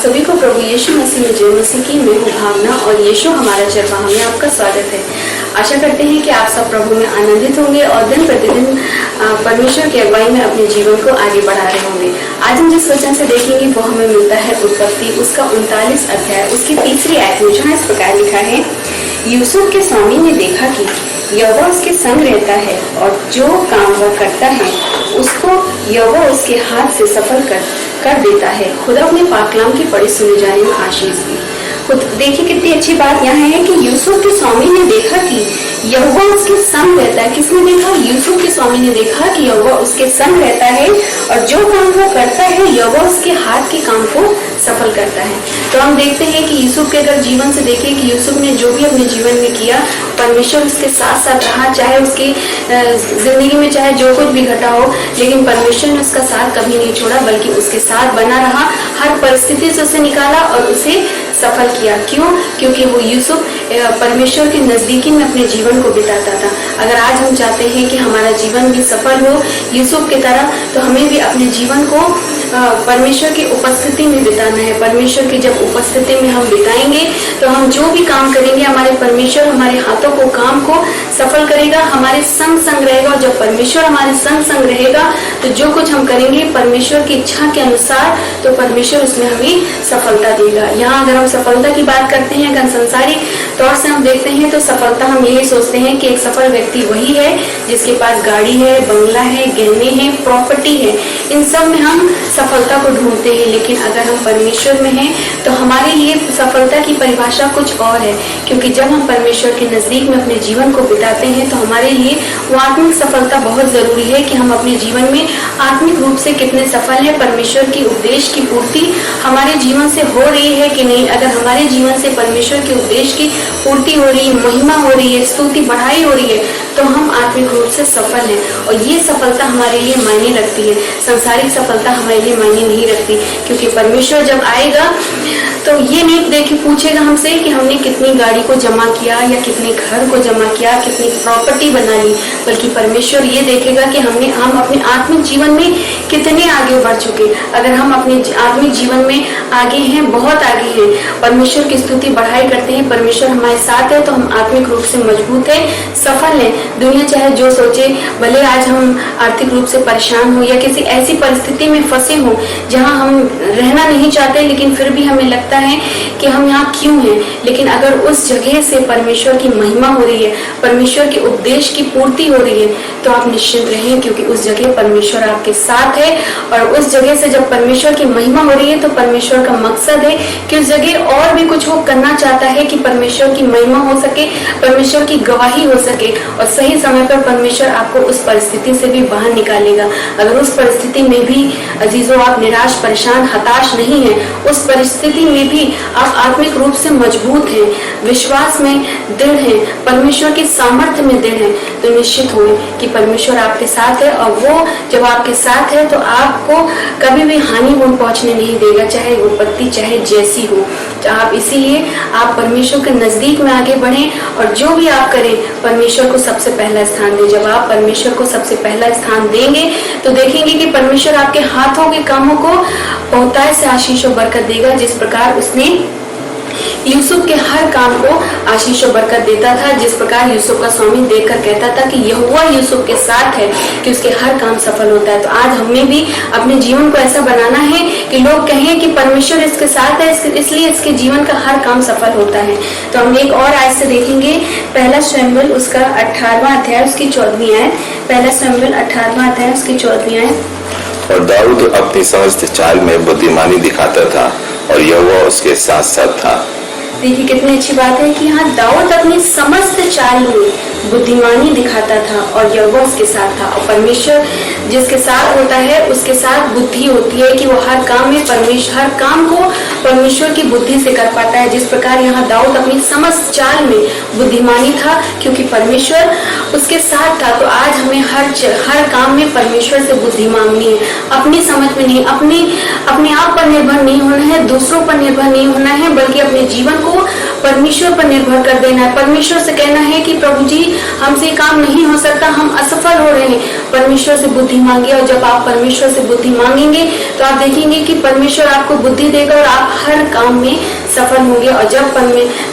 सभी को प्रभु यीशु मसीह में जय मसीह की मैं हूँ भावना और यीशु हमारा चरवाहा में आपका स्वागत है। आशा करते हैं कि आप सब प्रभु में आनंदित होंगे और दिन प्रतिदिन परमेश्वर की अगुवाई में अपने जीवन को आगे बढ़ा रहे होंगे। आज हम जिस वचन से देखेंगे वो हमें मिलता है उत्पत्ति उसका 39 अध्याय उसकी तीसरी आयत में, जहाँ इस प्रकार लिखा है, यूसुफ के स्वामी ने देखा कि यहोवा उसके संग रहता है और जो काम वह करता है उसको यहोवा उसके हाथ से सफल कर देता है। खुदा अपने पाकलाम की पढ़ी सुने जाने में आशीष दी। देखिए कितनी अच्छी बात यहाँ है कि यूसुफ के स्वामी ने देखा कि यहोवा उसके संग रहता है। किसने देखा? यूसुफ के स्वामी ने देखा कि यहोवा उसके संग रहता है और जो काम वो करता है यहोवा उसके हाथ के काम को सफल करता है। तो हम देखते हैं कि यूसुफ के अगर जीवन से देखें कि यूसुफ ने जो भी अपने जीवन में किया, परमेश्वर उसके साथ साथ रहा। चाहे उसकी जिंदगी में चाहे जो कुछ भी घटा हो, लेकिन परमेश्वर ने उसका साथ कभी नहीं छोड़ा, बल्कि उसके साथ बना रहा। हर परिस्थिति से उसे निकाला और उसे सफल किया। क्यों? क्योंकि वो यूसुफ परमेश्वर के नजदीकी में अपने जीवन को बिताता था। अगर आज हम चाहते हैं कि हमारा जीवन भी सफल हो यूसुफ की तरह, तो हमें भी अपने जीवन को परमेश्वर की उपस्थिति में बिताना है। परमेश्वर की जब उपस्थिति में हम बिताएंगे तो हम जो भी काम करेंगे, हमारे परमेश्वर हमारे हाथों को काम को सफल करेगा, हमारे संग रहेगा। और जब परमेश्वर हमारे संग रहेगा तो जो कुछ हम करेंगे परमेश्वर की इच्छा के अनुसार, तो परमेश्वर उसमें हमें सफलता देगा। यहाँ अगर हम सफलता की बात करते हैं, अगर सांसारिक तौर से हम देखते हैं तो सफलता हम यही सोचते हैं कि एक सफल व्यक्ति वही है जिसके पास गाड़ी है, बंगला है, गहने हैं, प्रॉपर्टी है। इन सब में हम सफलता को ढूंढते हैं। लेकिन अगर हम परमेश्वर में हैं तो हमारे लिए सफलता की परिभाषा कुछ और है, क्योंकि जब हम परमेश्वर के नजदीक में अपने जीवन को बिताते हैं तो हमारे लिए वो आत्मिक सफलता बहुत जरूरी है कि हम अपने जीवन में आत्मिक रूप से कितने सफल हैं। परमेश्वर की उपदेश की पूर्ति हमारे जीवन से हो रही है कि नहीं। अगर हमारे जीवन से परमेश्वर के उपदेश की पूर्ति हो रही है, महिमा हो रही है, स्तुति बढ़ाई हो रही है, तो हम आत्मिक रूप से सफल हैं। और ये सफलता हमारे लिए मायने रखती है। सांसारिक सफलता हमारे लिए मायने नहीं रखती, क्योंकि परमेश्वर जब आएगा तो ये नहीं देखिए पूछेगा हमसे कि हमने कितनी गाड़ी को जमा किया या कितने घर को जमा किया, कितनी प्रॉपर्टी बना ली, बल्कि परमेश्वर ये देखेगा कि हम अपने आत्मिक जीवन में कितने आगे बढ़ चुके। अगर हम अपने आत्मिक जीवन में आगे हैं, बहुत आगे हैं, परमेश्वर की स्तुति बढ़ाई करते हैं, परमेश्वर हमारे साथ है, तो हम आत्मिक रूप से मजबूत है, सफल है। दुनिया चाहे जो सोचे, भले आज हम आर्थिक रूप से परेशान हो या किसी ऐसी परिस्थिति में फंसे हो जहां हम रहना नहीं चाहते, लेकिन फिर भी हमें लगता है कि हम यहाँ क्यों हैं। लेकिन अगर उस जगह से परमेश्वर की महिमा हो रही है, परमेश्वर के उपदेश की पूर्ति हो रही है, तो आप निश्चिंत रहें, क्योंकि उस जगह परमेश्वर आपके साथ है। और उस जगह से जब परमेश्वर की महिमा हो रही है तो परमेश्वर का मकसद है कि उस जगह और भी कुछ वो करना चाहता है कि परमेश्वर की महिमा हो सके, परमेश्वर की गवाही हो सके, और सही समय पर परमेश्वर आपको उस परिस्थिति से भी बाहर निकालेगा। अगर उस परिस्थिति में भी अजीजों आप निराश, परेशान, हताश नहीं है, उस परिस्थिति में भी आप आत्मिक रूप से मजबूत हैं, विश्वास में दृढ़ हैं, परमेश्वर की सामर्थ्य में दृढ़ हैं, तो निश्चित हो कि परमेश्वर आपके साथ है। और वो जब आपके साथ है तो आपको कभी भी हानि वो पहुंचने नहीं देगा, चाहे विपत्ति चाहे जैसी हो। तो आप इसीलिए आप परमेश्वर के नजदीक में आगे बढ़ें और जो भी आप करें परमेश्वर को सबसे पहला स्थान दें। जब आप परमेश्वर को सबसे पहला स्थान देंगे तो देखेंगे कि परमेश्वर आपके हाथों के कामों को बहुतायत से आशीष और बरकत देगा, जिस प्रकार उसने यूसुफ के हर काम को आशीष और बरकत देता था। जिस प्रकार यूसुफ का स्वामी देखकर कहता था कि यहोवा यूसुफ के साथ है, कि उसके हर काम सफल होता है। तो आज हमें भी अपने जीवन को ऐसा बनाना है कि लोग कहें कि परमेश्वर इसके साथ है, इसलिए इसके जीवन का हर काम सफल होता है। तो हम एक और आयत से देखेंगे, पहला शमूएल उसका 18वां अध्याय उसकी 14वीं आयत। पहला शमूएल 18वां अध्याय उसकी 14वीं आयत। और दाऊद अपनी समस्त चाल में बुद्धिमानी दिखाता था और यहोवा उसके साथ साथ था। देखिए कितनी अच्छी बात है कि यहाँ दाऊद अपनी समस्त चाल में बुद्धिमानी दिखाता था और यहोवा उसके साथ था। और परमेश्वर जिसके साथ होता है उसके साथ बुद्धि होती है कि वो हर काम में हर काम को परमेश्वर की बुद्धि से कर पाता है। जिस प्रकार यहाँ दाऊद अपनी समस्त चाल में बुद्धिमानी था क्योंकि परमेश्वर उसके साथ था। तो आज हमें हर काम में परमेश्वर से बुद्धि मांगनी है, अपनी समझ में नहीं, अपने आप पर निर्भर नहीं होना है, दूसरों पर निर्भर नहीं होना है, बल्कि अपने जीवन को परमेश्वर पर निर्भर कर देना है। परमेश्वर से कहना है कि प्रभु जी हमसे काम नहीं हो सकता, हम असफल हो रहे हैं। परमेश्वर से बुद्धि मांगिए, और जब आप परमेश्वर से बुद्धि मांगेंगे तो आप देखेंगे कि परमेश्वर आपको बुद्धि देगा और आप हर काम में सफल होंगे। और जब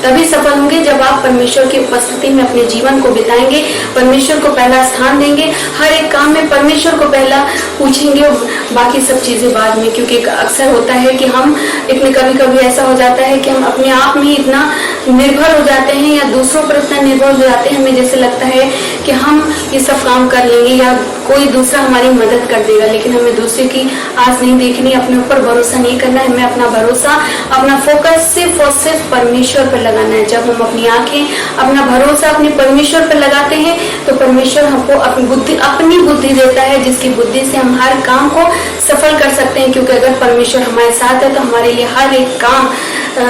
तभी सफल होंगे जब आप परमेश्वर की उपस्थिति में अपने जीवन को बिताएंगे, परमेश्वर को पहला स्थान देंगे, हर एक काम में परमेश्वर को पहला पूछेंगे और बाकी सब चीजें बाद में। क्योंकि अक्सर होता है कि हम इतने कभी कभी ऐसा हो जाता है कि हम अपने आप में इतना निर्भर हो जाते हैं या दूसरों पर इतना निर्भर हो जाते हैं, हमें जैसे लगता है कि हम ये सब काम कर लेंगे या कोई दूसरा हमारी मदद कर देगा। लेकिन हमें दूसरे की आस नहीं देखनी, अपने ऊपर भरोसा नहीं करना है। हमें अपना भरोसा, अपना फोकस सिर्फ और सिर्फ परमेश्वर पर लगाना है। जब हम अपनी आंखें, अपना भरोसा अपने परमेश्वर पर लगाते हैं तो परमेश्वर हमको अपनी बुद्धि देता है, जिसकी बुद्धि से हम हर काम को सफल कर सकते हैं। क्योंकि अगर परमेश्वर हमारे साथ है तो हमारे लिए हर एक काम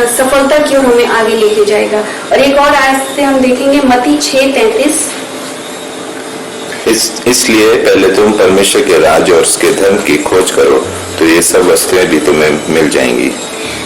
सफलता की ओर हमें आगे लेके जाएगा। और एक और आयत से हम देखेंगे मत्ती 6:33। इसलिए पहले तुम परमेश्वर के राज और उसके धर्म की खोज करो तो ये सब वस्तुएं भी तुम्हें मिल जाएंगी।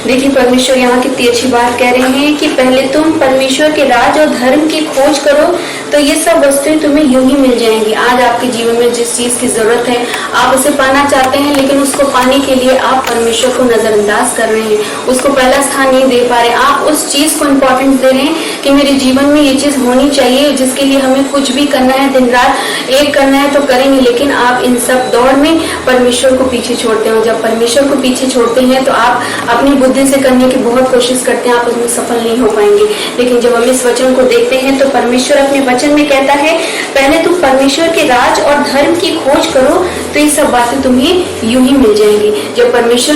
देखिए परमेश्वर यहाँ कितनी अच्छी बात कह रहे हैं कि पहले तुम परमेश्वर के राज और धर्म की खोज करो तो ये सब वस्तुएं तुम्हें यूं ही मिल जाएंगी। आज आपके जीवन में जिस चीज की जरूरत है आप उसे पाना चाहते हैं, लेकिन उसको पाने के लिए आप परमेश्वर को नजरअंदाज कर रहे हैं, उसको पहला स्थान नहीं दे पा रहे। आप उस चीज को इम्पोर्टेंस दे रहे हैं कि मेरे जीवन में ये चीज होनी चाहिए, जिसके लिए हमें कुछ भी करना है, दिन रात एक करना है तो करेंगे। लेकिन आप इन सब दौड़ में परमेश्वर को पीछे छोड़ते हैं। जब परमेश्वर को पीछे छोड़ते हैं तो आप अपनी बुद्धि से करने की बहुत कोशिश करते हैं, आप उसमें सफल नहीं हो पाएंगे। लेकिन जब हम इस वचन को देखते हैं तो परमेश्वर अपने वचन में कहता है पहले तुम परमेश्वर के राज और धर्म की खोज करो तो ये सब बातें तुम्हें यूं ही मिल जाएंगी। जब परमेश्वर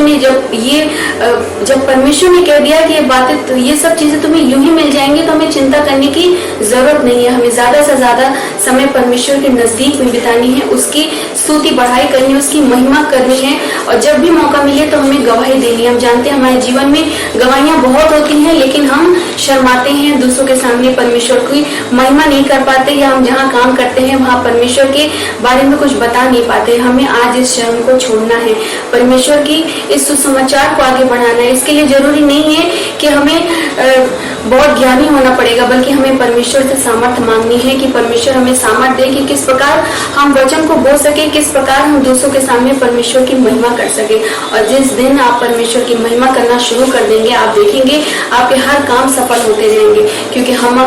ने कह दिया कि ये बातें तो ये सब चीजें तुम्हें यूं ही मिल जाएंगी तो हमें चिंता करने की जरूरत नहीं है। हमें ज्यादा से ज्यादा समय परमेश्वर के नजदीक में बितानी है, उसकी स्तुति बढ़ाई करनी है, उसकी महिमा करनी है। और जब भी मौका मिले तो हमें गवाही देनी है। हम जानते हैं हमारे जीवन में गवाहियां बहुत होती हैं, लेकिन हम शर्माते हैं, दूसरों के सामने परमेश्वर की महिमा नहीं कर पाते, या हम जहाँ काम करते हैं वहाँ परमेश्वर के बारे में कुछ बता नहीं पाते। हमें आज इस शर्म को छोड़ना है, परमेश्वर की इस सुसमाचार को आगे बढ़ाना है। इसके लिए जरूरी नहीं है कि हमें बहुत ज्ञानी होना पड़ेगा, बल्कि हमें परमेश्वर से सामर्थ्य मांगनी है कि परमेश्वर हमें सामर्थ्य दे कि किस प्रकार हम वचन को बोल सके, किस प्रकार हम दूसरों के सामने परमेश्वर की महिमा कर सके। और जिस दिन आप परमेश्वर की महिमा करना शुरू कर देंगे, आप देखेंगे आपके हर काम सफल होते जाएंगे। क्योंकि हम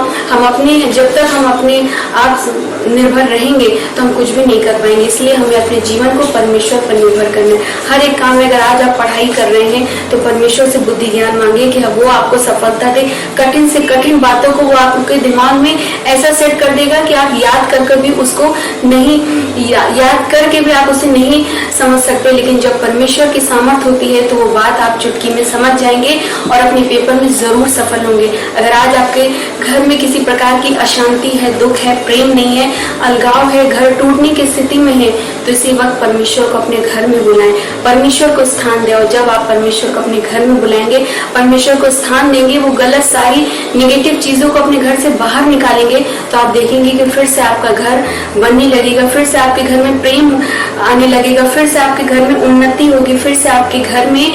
अपने जब तक हम अपने आप निर्भर रहेंगे तो हम कुछ भी नहीं कर पाएंगे। इसलिए हमें अपने जीवन को परमेश्वर पर निर्भर करना है। हर एक काम में अगर आज आप पढ़ाई कर रहे हैं तो परमेश्वर से बुद्धि ज्ञान मांगिए कि वो आपको सफलता दे। कठिन से कठिन बातों को वो आपके दिमाग में ऐसा सेट कर देगा कि आप याद करके भी उसको नहीं याद करके भी आप उसे नहीं समझ सकते। लेकिन जब परमेश्वर की सामर्थ होती है तो वो बात आप चुटकी में समझ जाएंगे और अपने पेपर में जरूर सफल होंगे। अगर आज आपके घर में किसी प्रकार की अशांति है, दुख है, प्रेम नहीं है, अलगाव है, घर टूटने की स्थिति में है, तो इसी वक्त परमेश्वर को अपने घर में बुलाएं, परमेश्वर को स्थान दें। और जब आप परमेश्वर को अपने घर में बुलाएंगे, परमेश्वर को स्थान देंगे, वो गलत सारी नेगेटिव चीजों को अपने घर से बाहर निकालेंगे, तो आप देखेंगे कि फिर से आपका घर बनने लगेगा, फिर से आपके घर में प्रेम आने लगेगा, फिर से आपके घर में उन्नति होगी, फिर से आपके घर में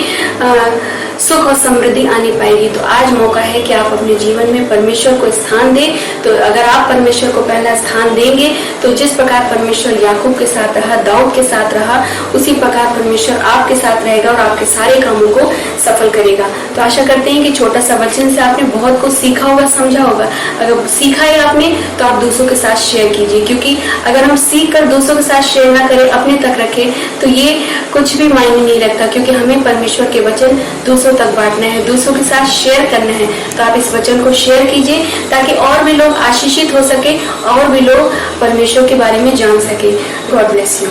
सुख और समृद्धि आनी पाएगी। तो आज मौका है कि आप अपने जीवन में परमेश्वर को स्थान दें। तो अगर आप परमेश्वर को पहला स्थान देंगे तो जिस प्रकार परमेश्वर याकूब के साथ रहा, दाऊद के साथ रहा, उसी प्रकार परमेश्वर आपके साथ रहेगा और आपके सारे कामों को सफल करेगा। तो आशा करते हैं कि छोटा सा वचन से आपने बहुत कुछ सीखा होगा, समझा होगा। अगर सीखा है आपने तो आप दूसरों के साथ शेयर कीजिए, क्योंकि अगर हम सीख कर दूसरों के साथ शेयर ना करें, अपने तक रखें, तो ये कुछ भी मायने नहीं रखता। क्योंकि हमें परमेश्वर के वचन दूसरों तक बांटना है, दूसरों के साथ शेयर करना है। तो आप इस वचन को शेयर कीजिए ताकि और भी लोग आशीषित हो सके और भी लोग परमेश्वर के बारे में जान सके। God bless you.